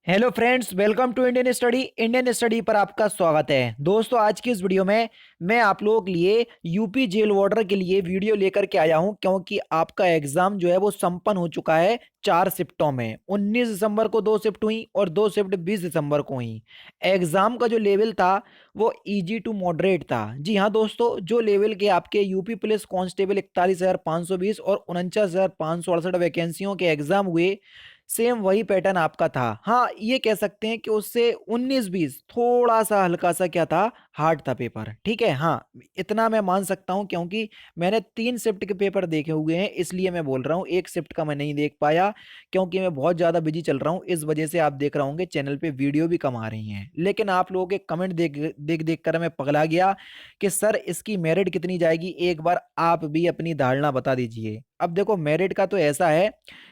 Hello friends, welcome to Indian study पर आपका स्वागत है। दोस्तों, आज की इस वीडियो में मैं आप लोगों के लिए यूपी जेल वार्डर के लिए वीडियो लेकर के आया हूं, क्योंकि आपका एग्जाम जो है वो संपन्न हो चुका है 4 शिफ्टों में। 19 दिसंबर को 2 शिफ्ट हुई और 2 शिफ्ट 20 दिसंबर को हुई। एग्जाम का जो लेवल था वो इजी टू मॉडरेट था। जी हाँ दोस्तों, जो लेवल के आपके यूपी पुलिस कांस्टेबल 41,520 और 49,568 वैकेंसियों के एग्जाम हुए, सेम वही पैटर्न आपका था। हाँ, ये कह सकते हैं कि उससे 19-20 थोड़ा सा हल्का सा क्या था, हार्ड था पेपर। ठीक है, हाँ इतना मैं मान सकता हूँ, क्योंकि मैंने 3 शिफ्ट के पेपर देखे हुए हैं, इसलिए मैं बोल रहा हूँ। 1 शिफ्ट का मैं नहीं देख पाया, क्योंकि मैं बहुत ज़्यादा बिजी चल रहा हूँ। इस वजह से आप देख रहे होंगे चैनल पे वीडियो भी कम आ रही हैं, लेकिन आप लोगों के कमेंट देख देख देख कर मैं पगला गया कि सर इसकी मेरिट कितनी जाएगी। एक बार आप भी अपनी धारणा बता दीजिए। अब देखो, मेरिट का तो ऐसा है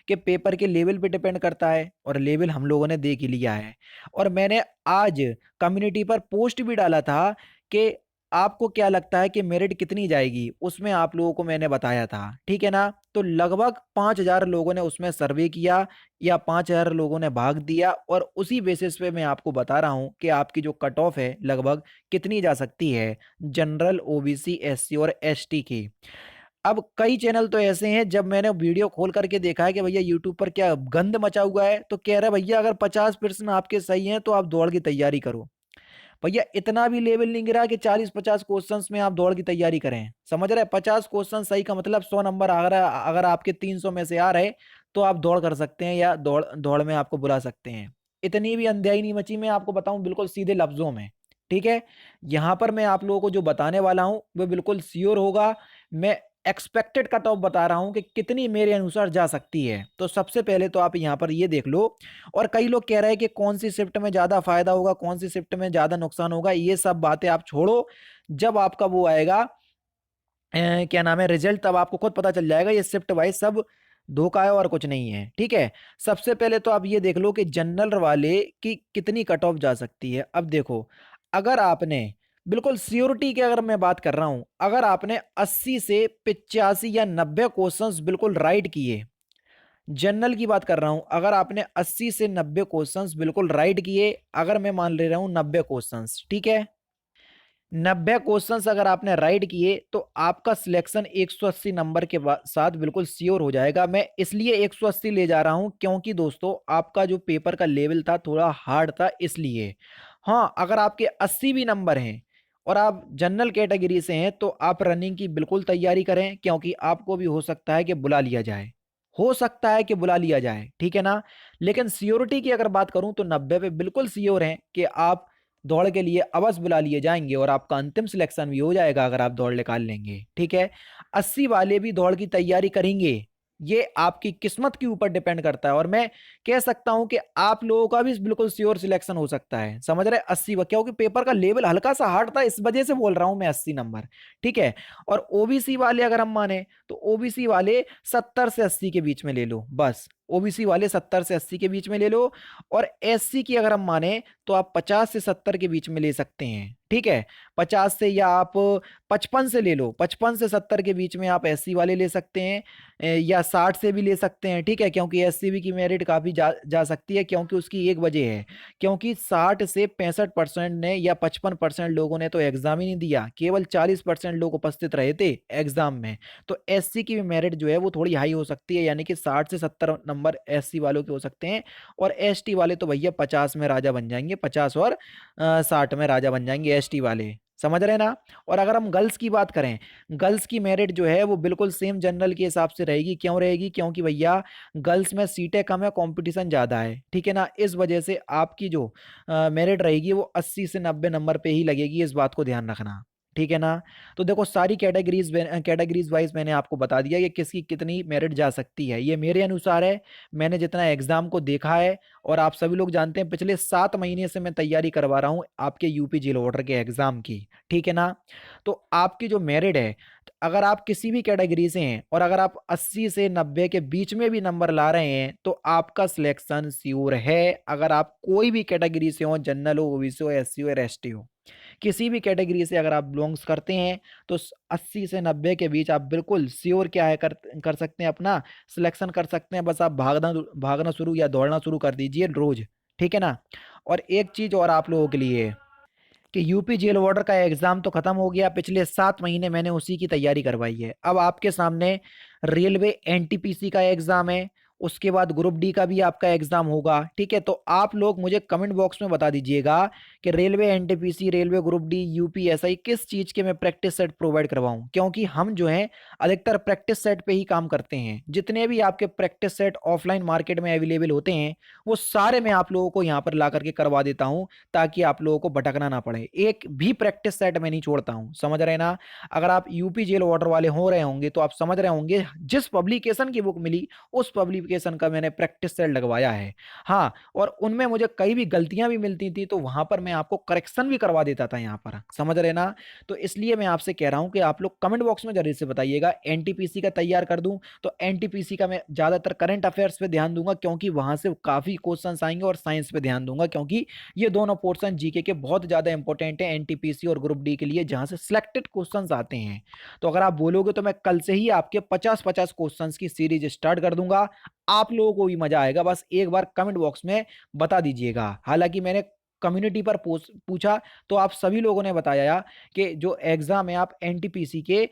कि पेपर के लेवल पे डिपेंड करता है, और लेवल हम लोगों ने देख ही लिया है। और मैंने आज कम्युनिटी पर पोस्ट भी डाला था कि आपको क्या लगता है कि मेरिट कितनी जाएगी, उसमें आप लोगों को मैंने बताया था। ठीक है ना। तो लगभग 5,000 लोगों ने उसमें सर्वे किया, या 5,000 लोगों ने भाग दिया, और उसी बेसिस पे मैं आपको बता रहा हूं कि आपकी जो कट ऑफ है लगभग कितनी जा सकती है जनरल, ओबीसी, एससी और एसटी की। अब कई चैनल तो ऐसे हैं, जब मैंने वीडियो खोल करके देखा है कि भैया यूट्यूब पर क्या गंद मचा हुआ है, तो कह रहा है भैया अगर 50% आपके सही हैं तो आप दौड़ की तैयारी करो। भैया इतना भी लेवल नहीं गिरा कि 40-50 क्वेश्चंस में आप दौड़ की तैयारी करें। समझ रहे हैं? 50 क्वेश्चन सही का मतलब 100 नंबर। अगर अगर आपके 300 में से आ रहे, तो आप दौड़ कर सकते हैं, या दौड़ दौड़ में आपको बुला सकते हैं। इतनी भी अंधियाई नहीं मची, मैं आपको बताऊं बिल्कुल सीधे लफ्जों में। ठीक है, यहां पर मैं आप लोगों को जो बताने वाला हूं वो बिल्कुल श्योर होगा। मैं एक्सपेक्टेड कट ऑफ बता रहा हूं कि कितनी मेरे अनुसार जा सकती है। तो सबसे पहले तो आप यहां पर ये देख लो। और कई लोग कह रहे हैं कि कौन सी शिफ्ट में ज्यादा फायदा होगा, कौन सी शिफ्ट में ज्यादा नुकसान होगा, ये सब बातें आप छोड़ो। जब आपका वो आएगा, क्या नाम है, रिजल्ट, तब आपको खुद पता चल जाएगा। ये शिफ्ट वाइज सब धोखा है और कुछ नहीं है। ठीक है, सबसे पहले तो आप ये देख लो कि जनरल वाले की कितनी कट ऑफ जा सकती है। अब देखो, अगर आपने बिल्कुल सियोरिटी की अगर मैं बात कर रहा हूं, अगर आपने 80 से 85 या 90 क्वेश्चंस बिल्कुल राइट किए, जनरल की बात कर रहा हूं, अगर आपने 80 से 90 क्वेश्चंस बिल्कुल राइट किए, अगर मैं मान ले रहा हूं 90 क्वेश्चंस, ठीक है, 90 क्वेश्चंस अगर आपने राइट किए, तो आपका सिलेक्शन 180 नंबर के साथ बिल्कुल श्योर हो जाएगा। मैं इसलिए 180 ले जा रहा हूं, क्योंकि दोस्तों आपका जो पेपर का लेवल था थोड़ा हार्ड था, इसलिए। हाँ, अगर आपके 80 भी नंबर हैं और आप जनरल कैटेगरी से हैं, तो आप रनिंग की बिल्कुल तैयारी करें, क्योंकि आपको भी हो सकता है कि बुला लिया जाए। हो सकता है कि बुला लिया जाए, ठीक है ना। लेकिन सियोरिटी की अगर बात करूं, तो 90 पे बिल्कुल श्योर हैं कि आप दौड़ के लिए अवश्य बुला लिए जाएंगे, और आपका अंतिम सिलेक्शन भी हो जाएगा अगर आप दौड़ निकाल लेंगे। ठीक है, 80 वाले भी दौड़ की तैयारी करेंगे। ये आपकी किस्मत के ऊपर डिपेंड करता है, और मैं कह सकता हूं कि आप लोगों का भी बिल्कुल श्योर सिलेक्शन हो सकता है। समझ रहे? 80, क्योंकि पेपर का लेवल हल्का सा हार्ड था, इस वजह से बोल रहा हूं मैं 80 नंबर। ठीक है, और ओबीसी वाले अगर हम माने, तो ओबीसी वाले 70 से 80 के बीच में ले लो बस। ओबीसी वाले 70 से 80 के बीच में ले लो। और एससी की अगर हम माने, तो आप 50 से 70 के बीच में ले सकते हैं। ठीक है, 50 से, या आप 55 से ले लो, 55 से 70 के बीच में आप एससी वाले ले सकते हैं। या 60 से भी ले सकते हैं। ठीक है, क्योंकि एससीबी की मेरिट काफी जा सकती है, क्योंकि उसकी एक वजह है, क्योंकि 60 से 65% ने या 55% लोगों ने तो एग्जाम ही नहीं दिया, केवल 40% लोग उपस्थित रहे थे एग्जाम में। तो एससी की भी मेरिट जो है वो थोड़ी हाई हो सकती है, यानी कि 60 से 70 नंबर एससी वालों के हो सकते हैं। और एसटी वाले तो भैया 50 में राजा बन जाएंगे, 50 और 60 में राजा बन जाएंगे एसटी वाले। समझ रहे ना। और अगर हम गर्ल्स की बात करें, गर्ल्स की मेरिट जो है वो बिल्कुल सेम जनरल के हिसाब से रहेगी। क्यों रहेगी? क्योंकि भैया गर्ल्स में सीटें कम है, कंपटीशन ज्यादा है। ठीक है ना, इस वजह से आपकी जो मेरिट रहेगी वो 80 से 90 नंबर पे ही लगेगी, इस बात को ध्यान रखना। ठीक है ना। तो देखो, सारी कैटेगरीज वाइज मैंने आपको बता दिया कि किसकी कितनी मेरिट जा सकती है। ये मेरे अनुसार है, मैंने जितना एग्जाम को देखा है। और आप सभी लोग जानते हैं, पिछले 7 महीने से मैं तैयारी करवा रहा हूं आपके यूपी जेल वार्डर के एग्जाम की। ठीक है ना। तो आपकी जो मेरिट है, अगर आप किसी भी कैटेगरी से हैं, और अगर आप 80 से 90 के बीच में भी नंबर ला रहे हैं, तो आपका सिलेक्शन श्योर है। अगर आप कोई भी कैटेगरी से हो, जनरल हो, ओबीसी हो, एससी हो या एसटी हो, किसी भी कैटेगरी से अगर आप बिलोंग्स करते हैं, तो 80 से 90 के बीच आप बिल्कुल श्योर क्या है, कर सकते हैं, अपना सिलेक्शन कर सकते हैं। बस आप भागना भागना शुरू या दौड़ना शुरू कर दीजिए रोज। ठीक है ना। और एक चीज़ और आप लोगों के लिए कि यूपी जेल वार्डर का एग्जाम तो खत्म हो गया, पिछले 7 महीने मैंने उसी की तैयारी करवाई है। अब आपके सामने रेलवे एनटीपीसी का एग्जाम है, उसके बाद ग्रुप डी का भी आपका एग्जाम होगा। ठीक है, तो आप लोग मुझे कमेंट बॉक्स में बता दीजिएगा कि railway NTPC, railway group D, UPSI किस चीज के मैं प्रैक्टिस सेट प्रोवाइड करवाऊं, क्योंकि हम जो है अधिकतर प्रैक्टिस सेट पे ही काम करते हैं। जितने भी आपके प्रैक्टिस सेट ऑफलाइन मार्केट में अवेलेबल होते हैं वो सारे मैं आप लोगों को यहाँ पर ला करके करवा देता हूँ, ताकि आप लोगों को भटकना ना पड़े। एक भी प्रैक्टिस सेट मैं नहीं छोड़ता हूँ, समझ रहे ना। अगर आप यूपी जेल वार्डर वाले हो रहे होंगे तो आप समझ रहे होंगे जिस पब्लिकेशन की बुक मिली उस पब्लिकेशन का मैंने प्रैक्टिस सेट लगवाया है। हाँ, और उनमें मुझे कई भी गलतियां भी मिलती थी तो वहां पर मैं आपको करेक्शन भी करवा देता था यहाँ पर, समझ रहे ना। तो इसलिए मैं आपसे कह रहा हूं कि आप लोग कमेंट बॉक्स में जरूर से बताइएगा एनटीपीसी का तैयार कर दूं तो एनटीपीसी का मैं ज्यादातर करंट अफेयर्स पे ध्यान दूंगा, क्योंकि वहां से काफी क्वेश्चंस आएंगे, और साइंस पे ध्यान दूंगा क्योंकि ये दोनों पोर्शन जीके के बहुत ज्यादा इंपॉर्टेंट है एनटीपीसी और ग्रुप डी के लिए, जहां से सिलेक्टेड क्वेश्चंस आते हैं। तो अगर आप बोलोगे तो मैं कल से ही आपके 50-50 क्वेश्चंस की सीरीज स्टार्ट कर दूंगा। आप लोगों को भी मजा आएगा, बस एक बार कमेंट बॉक्स में बता दीजिएगा। हालांकि मैंने कम्युनिटी पर पूछा तो आप सभी लोगों ने बताया कि जो एग्जाम है आप एनटीपीसी के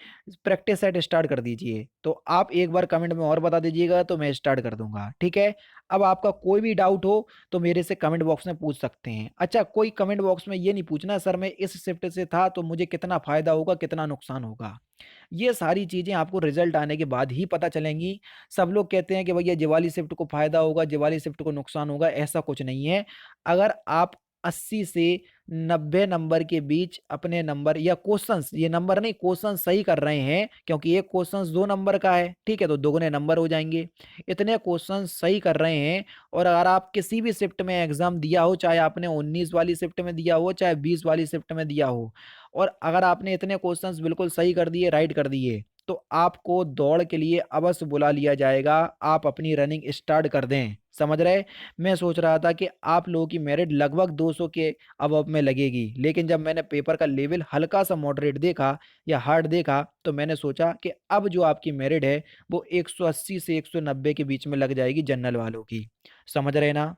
प्रैक्टिस सेट स्टार्ट कर दीजिए। तो आप एक बार कमेंट में और बता दीजिएगा तो मैं स्टार्ट कर दूंगा, ठीक है। अब आपका कोई भी डाउट हो तो मेरे से कमेंट बॉक्स में पूछ सकते हैं। अच्छा, कोई कमेंट बॉक्स में ये नहीं पूछना सर मैं इस शिफ्ट से था तो मुझे कितना फायदा होगा कितना नुकसान होगा। ये सारी चीजें आपको रिजल्ट आने के बाद ही पता चलेंगी। सब लोग कहते हैं कि भैया दिवाली शिफ्ट को फायदा होगा, दिवाली शिफ्ट को नुकसान होगा, ऐसा कुछ नहीं है। अगर आप 80 से 90 नंबर के बीच अपने नंबर या क्वेश्चंस, ये नंबर नहीं क्वेश्चन सही कर रहे हैं, क्योंकि एक क्वेश्चन 2 नंबर का है, ठीक है, तो दोगुने नंबर हो जाएंगे। इतने क्वेश्चन सही कर रहे हैं और अगर आप किसी भी शिफ्ट में एग्जाम दिया हो, चाहे आपने 19 वाली शिफ्ट में दिया हो चाहे 20 वाली शिफ्ट में दिया हो, और अगर आपने इतने क्वेश्चंस बिल्कुल सही कर दिए, राइट कर दिए, तो आपको दौड़ के लिए अवश्य बुला लिया जाएगा। आप अपनी रनिंग स्टार्ट कर दें, समझ रहे। मैं सोच रहा था कि आप लोगों की मेरिट लगभग 200 के अब में लगेगी, लेकिन जब मैंने पेपर का लेवल हल्का सा मॉडरेट देखा या हार्ड देखा तो मैंने सोचा कि अब जो आपकी मेरिट है वो 180 से 190 के बीच में लग जाएगी जनरल वालों की, समझ रहे ना।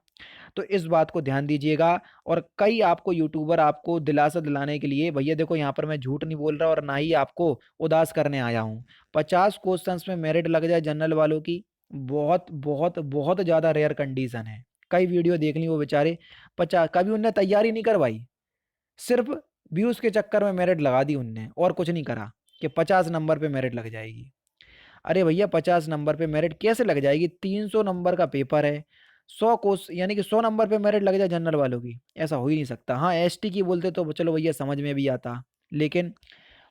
तो इस बात को ध्यान दीजिएगा। और कई आपको यूट्यूबर आपको दिलासा दिलाने के लिए, भैया देखो यहाँ पर मैं झूठ नहीं बोल रहा और ना ही आपको उदास करने आया हूँ, 50 क्वेश्चंस में मेरिट लग जाए जनरल वालों की बहुत बहुत बहुत ज्यादा रेयर कंडीशन है। कई वीडियो देख ली वो बेचारे 50, कभी उनने तैयारी नहीं करवाई, सिर्फ व्यूज के चक्कर में मेरिट लगा दी उनने और कुछ नहीं करा कि 50 नंबर पे मेरिट लग जाएगी। अरे भैया 50 नंबर पे मेरिट कैसे लग जाएगी, 300 नंबर का पेपर है, 100 कोर्स यानी कि 100 नंबर पे मेरिट लग जाए जनरल वालों की, ऐसा हो ही नहीं सकता। हाँ, एसटी की बोलते तो चलो भैया समझ में भी आता, लेकिन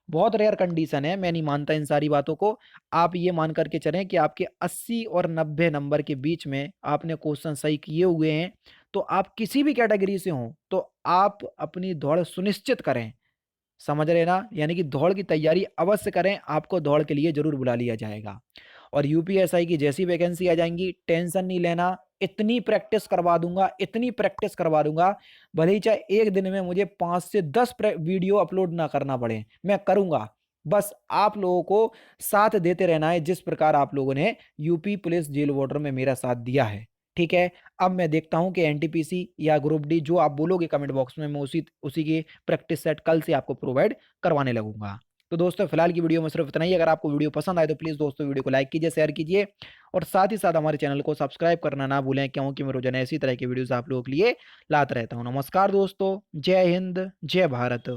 बहुत रेयर कंडीशन है, मैं नहीं मानता इन सारी बातों को। आप ये मान करके चलें कि आपके 80 और 90 नंबर के बीच में आपने क्वेश्चन सही किए हुए हैं, तो आप किसी भी कैटेगरी से हों तो आप अपनी दौड़ सुनिश्चित करें, समझ रहे ना। यानी कि दौड़ की तैयारी अवश्य करें, आपको दौड़ के लिए जरूर बुला लिया जाएगा। और यूपीएसआई की जैसी वैकेंसी आ जाएंगी टेंशन नहीं लेना, इतनी प्रैक्टिस करवा दूंगा, इतनी प्रैक्टिस करवा दूंगा, भले ही चाहे एक दिन में मुझे 5 से 10 वीडियो अपलोड ना करना पड़े, मैं करूंगा। बस आप लोगों को साथ देते रहना है जिस प्रकार आप लोगों ने यूपी पुलिस जेल वार्डर में मेरा साथ दिया है, ठीक है। अब मैं देखता हूं कि एनटीपीसी या ग्रुप डी जो आप बोलोगे कमेंट बॉक्स में, मैं उसी उसी की प्रैक्टिस सेट कल से आपको प्रोवाइड करवाने लगूंगा। तो दोस्तों फिलहाल की वीडियो में सिर्फ इतना ही। अगर आपको वीडियो पसंद आए तो प्लीज दोस्तों वीडियो को लाइक कीजिए, शेयर कीजिए, और साथ ही साथ हमारे चैनल को सब्सक्राइब करना ना भूलें, क्योंकि मैं रोजाना इसी तरह की वीडियोस आप लोगों के लिए लाता रहता हूं। नमस्कार दोस्तों, जय हिंद, जय भारत।